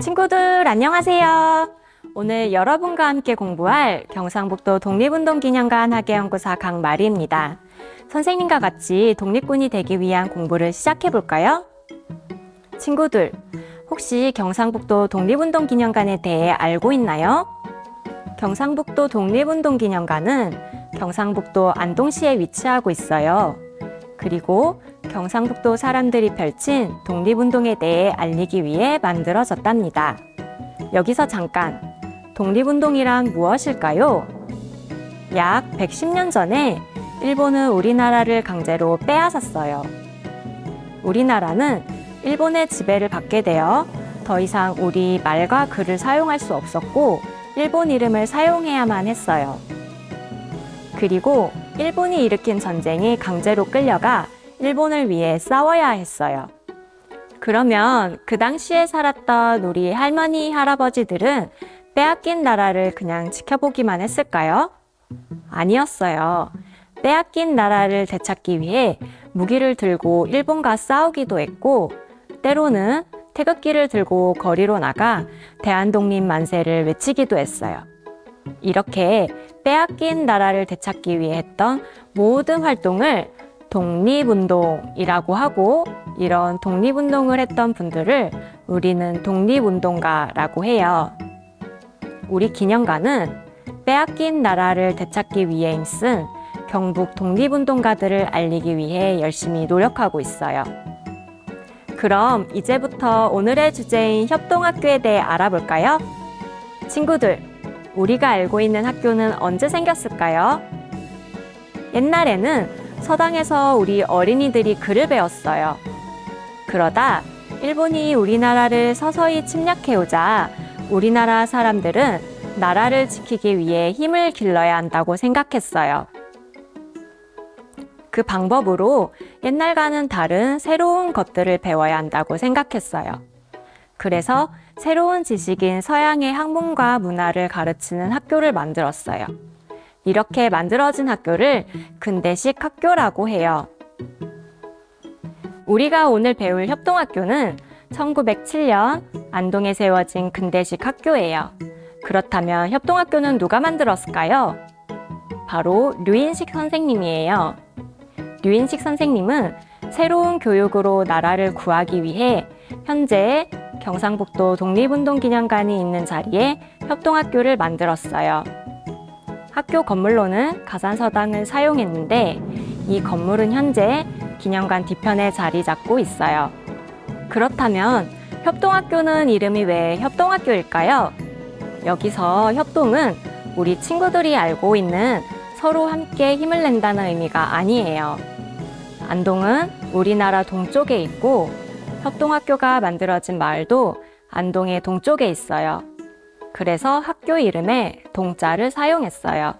친구들 안녕하세요. 오늘 여러분과 함께 공부할 경상북도 독립운동기념관 학예연구사 강마리입니다. 선생님과 같이 독립군이 되기 위한 공부를 시작해 볼까요? 친구들, 혹시 경상북도 독립운동기념관에 대해 알고 있나요? 경상북도 독립운동기념관은 경상북도 안동시에 위치하고 있어요. 그리고 경상북도 사람들이 펼친 독립운동에 대해 알리기 위해 만들어졌답니다. 여기서 잠깐, 독립운동이란 무엇일까요? 약 110년 전에 일본은 우리나라를 강제로 빼앗았어요. 우리나라는 일본의 지배를 받게 되어 더 이상 우리 말과 글을 사용할 수 없었고 일본 이름을 사용해야만 했어요. 그리고 일본이 일으킨 전쟁에 강제로 끌려가 일본을 위해 싸워야 했어요. 그러면 그 당시에 살았던 우리 할머니, 할아버지들은 빼앗긴 나라를 그냥 지켜보기만 했을까요? 아니었어요. 빼앗긴 나라를 되찾기 위해 무기를 들고 일본과 싸우기도 했고, 때로는 태극기를 들고 거리로 나가 대한독립 만세를 외치기도 했어요. 이렇게 빼앗긴 나라를 되찾기 위해 했던 모든 활동을 독립운동이라고 하고, 이런 독립운동을 했던 분들을 우리는 독립운동가라고 해요. 우리 기념관은 빼앗긴 나라를 되찾기 위해 힘쓴 경북 독립운동가들을 알리기 위해 열심히 노력하고 있어요. 그럼 이제부터 오늘의 주제인 협동학교에 대해 알아볼까요? 친구들, 우리가 알고 있는 학교는 언제 생겼을까요? 옛날에는 서당에서 우리 어린이들이 글을 배웠어요. 그러다 일본이 우리나라를 서서히 침략해오자 우리나라 사람들은 나라를 지키기 위해 힘을 길러야 한다고 생각했어요. 그 방법으로 옛날과는 다른 새로운 것들을 배워야 한다고 생각했어요. 그래서 새로운 지식인 서양의 학문과 문화를 가르치는 학교를 만들었어요. 이렇게 만들어진 학교를 근대식 학교라고 해요. 우리가 오늘 배울 협동학교는 1907년 안동에 세워진 근대식 학교예요. 그렇다면 협동학교는 누가 만들었을까요? 바로 류인식 선생님이에요. 류인식 선생님은 새로운 교육으로 나라를 구하기 위해 현재 경상북도 독립운동기념관이 있는 자리에 협동학교를 만들었어요. 학교 건물로는 가산서당을 사용했는데 이 건물은 현재 기념관 뒤편에 자리 잡고 있어요. 그렇다면 협동학교는 이름이 왜 협동학교일까요? 여기서 협동은 우리 친구들이 알고 있는 서로 함께 힘을 낸다는 의미가 아니에요. 안동은 우리나라 동쪽에 있고 협동학교가 만들어진 마을도 안동의 동쪽에 있어요. 그래서 학교 이름에 동자를 사용했어요.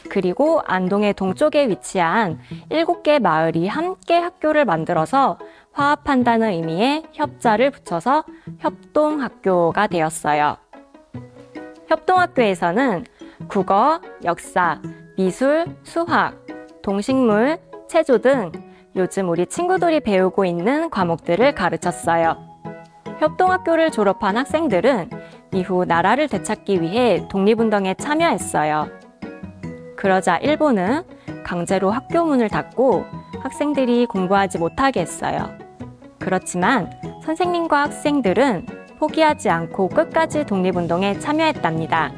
그리고 안동의 동쪽에 위치한 7개 마을이 함께 학교를 만들어서 화합한다는 의미의 협자를 붙여서 협동학교가 되었어요. 협동학교에서는 국어, 역사, 미술, 수학, 동식물, 체조 등 요즘 우리 친구들이 배우고 있는 과목들을 가르쳤어요. 협동학교를 졸업한 학생들은 이후 나라를 되찾기 위해 독립운동에 참여했어요. 그러자 일본은 강제로 학교 문을 닫고 학생들이 공부하지 못하게 했어요. 그렇지만 선생님과 학생들은 포기하지 않고 끝까지 독립운동에 참여했답니다.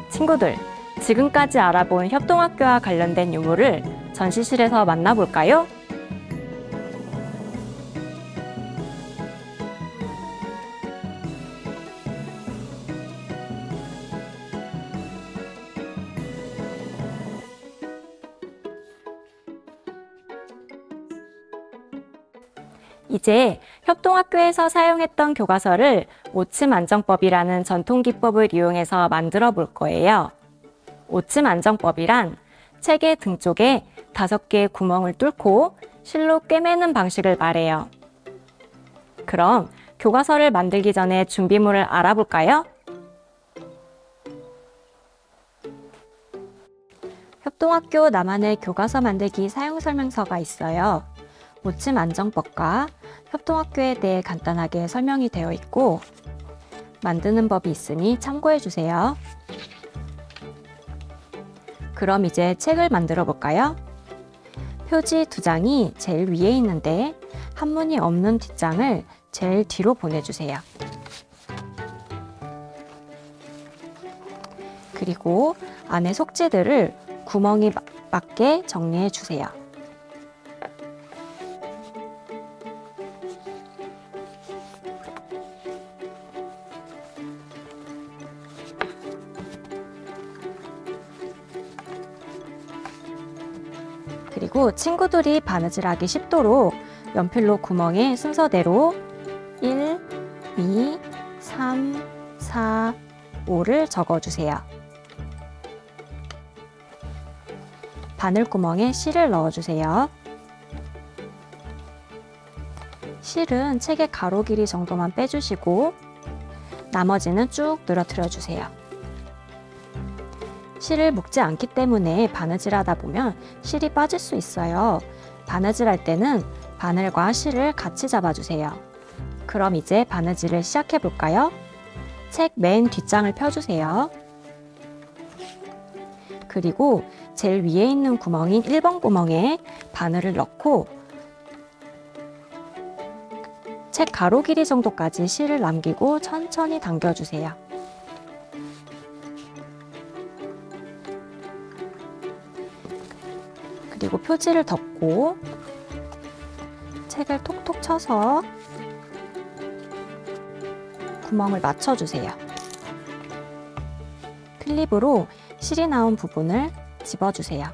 친구들, 지금까지 알아본 협동학교와 관련된 유물을 전시실에서 만나볼까요? 이제 협동학교에서 사용했던 교과서를 오침안정법이라는 전통기법을 이용해서 만들어 볼 거예요. 오침안정법이란 책의 등 쪽에 5개의 구멍을 뚫고 실로 꿰매는 방식을 말해요. 그럼 교과서를 만들기 전에 준비물을 알아볼까요? 협동학교 나만의 교과서 만들기 사용설명서가 있어요. 모침 안정법과 협동학교에 대해 간단하게 설명이 되어 있고 만드는 법이 있으니 참고해 주세요. 그럼 이제 책을 만들어 볼까요? 표지 2장이 제일 위에 있는데 한문이 없는 뒷장을 제일 뒤로 보내주세요. 그리고 안에 속지들을 구멍이 맞게 정리해 주세요. 그리고 친구들이 바느질하기 쉽도록 연필로 구멍에 순서대로 1, 2, 3, 4, 5를 적어주세요. 바늘구멍에 실을 넣어주세요. 실은 책의 가로 길이 정도만 빼주시고 나머지는 쭉 늘어뜨려 주세요. 실을 묶지 않기 때문에 바느질하다 보면 실이 빠질 수 있어요. 바느질할 때는 바늘과 실을 같이 잡아주세요. 그럼 이제 바느질을 시작해 볼까요? 책 맨 뒷장을 펴주세요. 그리고 제일 위에 있는 구멍인 1번 구멍에 바늘을 넣고 책 가로 길이 정도까지 실을 남기고 천천히 당겨주세요. 그리고 표지를 덮고 책을 톡톡 쳐서 구멍을 맞춰주세요. 클립으로 실이 나온 부분을 집어주세요.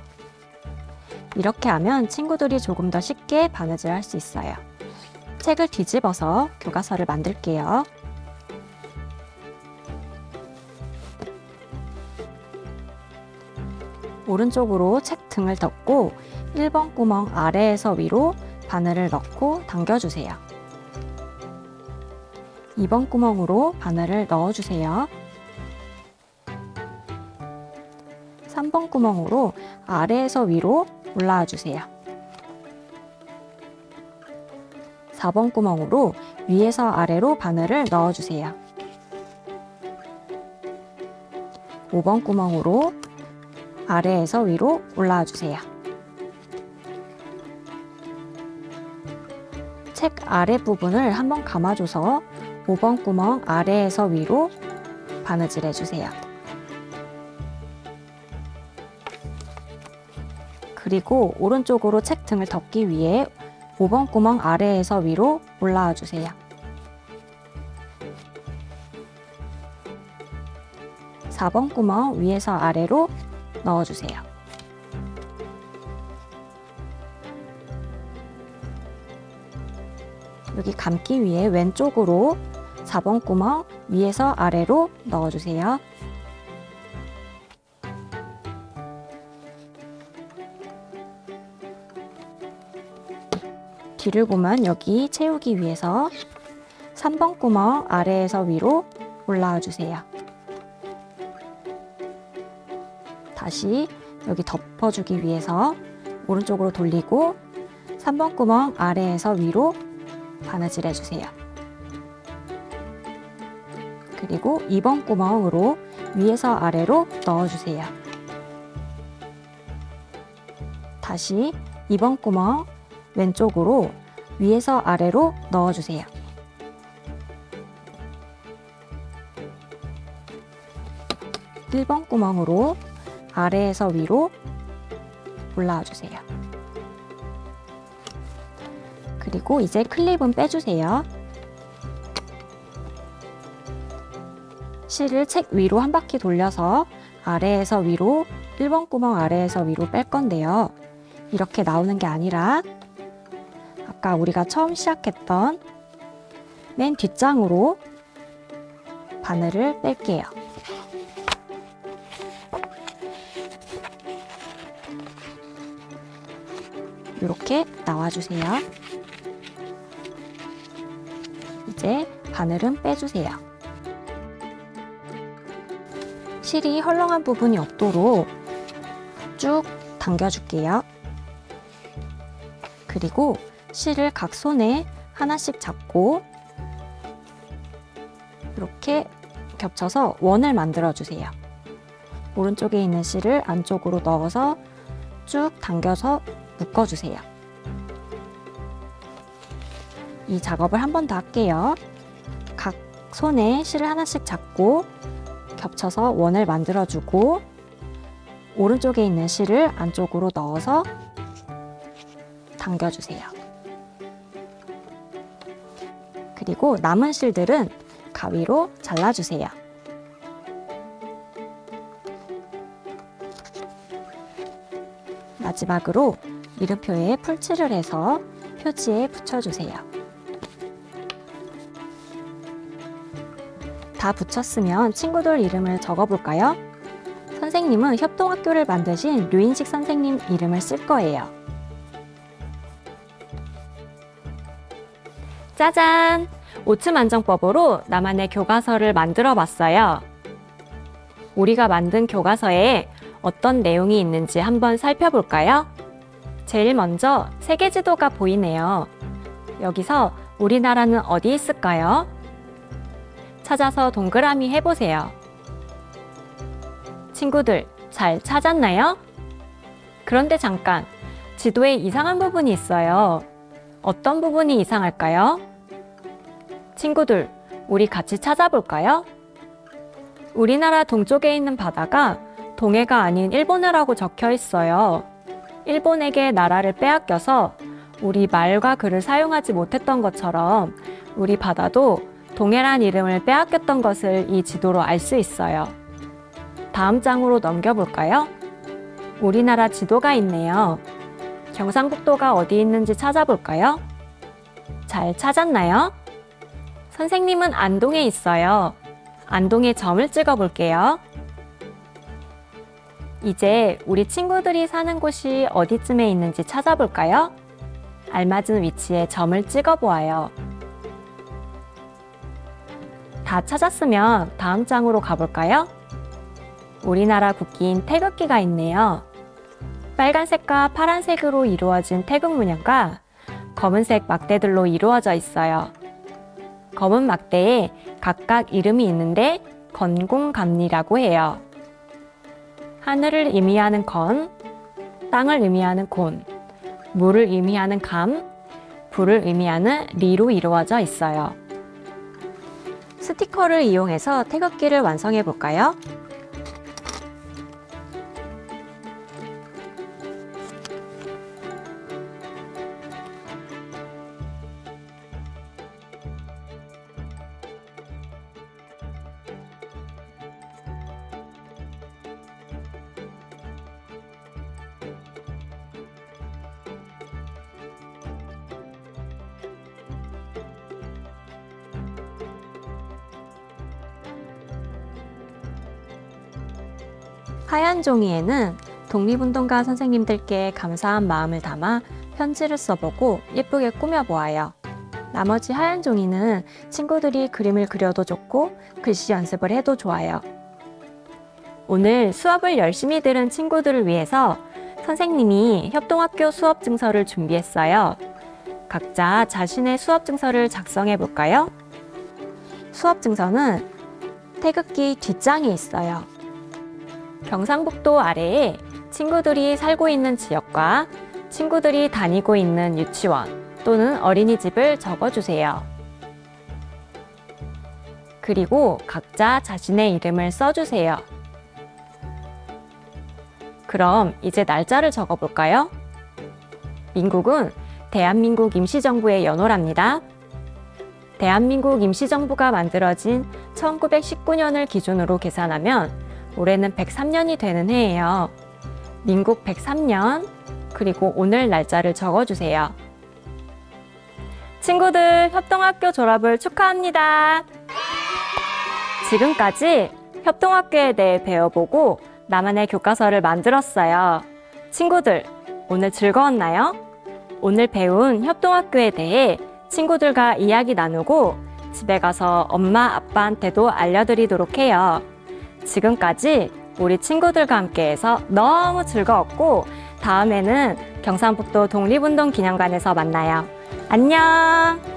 이렇게 하면 친구들이 조금 더 쉽게 바느질할 수 있어요. 책을 뒤집어서 교과서를 만들게요. 오른쪽으로 책 등을 덮고 1번 구멍 아래에서 위로 바늘을 넣고 당겨주세요. 2번 구멍으로 바늘을 넣어주세요. 3번 구멍으로 아래에서 위로 올라와 주세요. 4번 구멍으로 위에서 아래로 바늘을 넣어주세요. 5번 구멍으로 아래에서 위로 올라와 주세요. 책 아랫부분을 한번 감아줘서 5번 구멍 아래에서 위로 바느질 해주세요. 그리고 오른쪽으로 책 등을 덮기 위해 5번 구멍 아래에서 위로 올라와 주세요. 4번 구멍 위에서 아래로 넣어주세요. 여기 감기 위해 왼쪽으로 4번 구멍 위에서 아래로 넣어주세요. 뒤를 보면 여기 채우기 위해서 3번 구멍 아래에서 위로 올라와 주세요. 다시 여기 덮어주기 위해서 오른쪽으로 돌리고 3번 구멍 아래에서 위로 바느질 해주세요. 그리고 2번 구멍으로 위에서 아래로 넣어주세요. 다시 2번 구멍 왼쪽으로 위에서 아래로 넣어주세요. (1번) 구멍으로 아래에서 위로 올라와 주세요. 그리고 이제 클립은 빼주세요. 실을 책 위로 한 바퀴 돌려서 아래에서 위로 1번 구멍 아래에서 위로 뺄 건데요. 이렇게 나오는 게 아니라 아까 우리가 처음 시작했던 맨 뒷장으로 바늘을 뺄게요. 이렇게 나와주세요. 이제 바늘은 빼주세요. 실이 헐렁한 부분이 없도록 쭉 당겨줄게요. 그리고 실을 각 손에 하나씩 잡고 이렇게 겹쳐서 원을 만들어 주세요. 오른쪽에 있는 실을 안쪽으로 넣어서 쭉 당겨서 묶어주세요. 이 작업을 한 번 더 할게요. 각 손에 실을 하나씩 잡고 겹쳐서 원을 만들어주고 오른쪽에 있는 실을 안쪽으로 넣어서 당겨주세요. 그리고 남은 실들은 가위로 잘라주세요. 마지막으로 이름표에 풀칠을 해서 표지에 붙여주세요. 다 붙였으면 친구들 이름을 적어볼까요? 선생님은 협동학교를 만드신 류인식 선생님 이름을 쓸 거예요. 짜잔! 오츠만정법으로 나만의 교과서를 만들어 봤어요. 우리가 만든 교과서에 어떤 내용이 있는지 한번 살펴볼까요? 제일 먼저 세계지도가 보이네요. 여기서 우리나라는 어디 있을까요? 찾아서 동그라미 해보세요. 친구들, 잘 찾았나요? 그런데 잠깐, 지도에 이상한 부분이 있어요. 어떤 부분이 이상할까요? 친구들, 우리 같이 찾아볼까요? 우리나라 동쪽에 있는 바다가 동해가 아닌 일본어라고 적혀 있어요. 일본에게 나라를 빼앗겨서 우리 말과 글을 사용하지 못했던 것처럼 우리 바다도 동해란 이름을 빼앗겼던 것을 이 지도로 알 수 있어요. 다음 장으로 넘겨볼까요? 우리나라 지도가 있네요. 경상북도가 어디 있는지 찾아볼까요? 잘 찾았나요? 선생님은 안동에 있어요. 안동에 점을 찍어볼게요. 이제 우리 친구들이 사는 곳이 어디쯤에 있는지 찾아볼까요? 알맞은 위치에 점을 찍어보아요. 다 찾았으면 다음 장으로 가볼까요? 우리나라 국기인 태극기가 있네요. 빨간색과 파란색으로 이루어진 태극 문양과 검은색 막대들로 이루어져 있어요. 검은 막대에 각각 이름이 있는데 건공감리라고 해요. 하늘을 의미하는 건, 땅을 의미하는 곤, 물을 의미하는 감, 불을 의미하는 리로 이루어져 있어요. 스티커를 이용해서 태극기를 완성해 볼까요? 하얀 종이에는 독립운동가 선생님들께 감사한 마음을 담아 편지를 써보고 예쁘게 꾸며보아요. 나머지 하얀 종이는 친구들이 그림을 그려도 좋고 글씨 연습을 해도 좋아요. 오늘 수업을 열심히 들은 친구들을 위해서 선생님이 협동학교 수업 증서를 준비했어요. 각자 자신의 수업 증서를 작성해 볼까요? 수업 증서는 태극기 뒷장에 있어요. 경상북도 아래에 친구들이 살고 있는 지역과 친구들이 다니고 있는 유치원 또는 어린이집을 적어주세요. 그리고 각자 자신의 이름을 써주세요. 그럼 이제 날짜를 적어볼까요? 민국은 대한민국 임시정부의 연호랍니다. 대한민국 임시정부가 만들어진 1919년을 기준으로 계산하면 올해는 103년이 되는 해예요. 민국 103년, 그리고 오늘 날짜를 적어주세요. 친구들, 협동학교 졸업을 축하합니다. 지금까지 협동학교에 대해 배워보고 나만의 교과서를 만들었어요. 친구들, 오늘 즐거웠나요? 오늘 배운 협동학교에 대해 친구들과 이야기 나누고 집에 가서 엄마, 아빠한테도 알려드리도록 해요. 지금까지 우리 친구들과 함께해서 너무 즐거웠고 다음에는 경상북도 독립운동기념관에서 만나요. 안녕!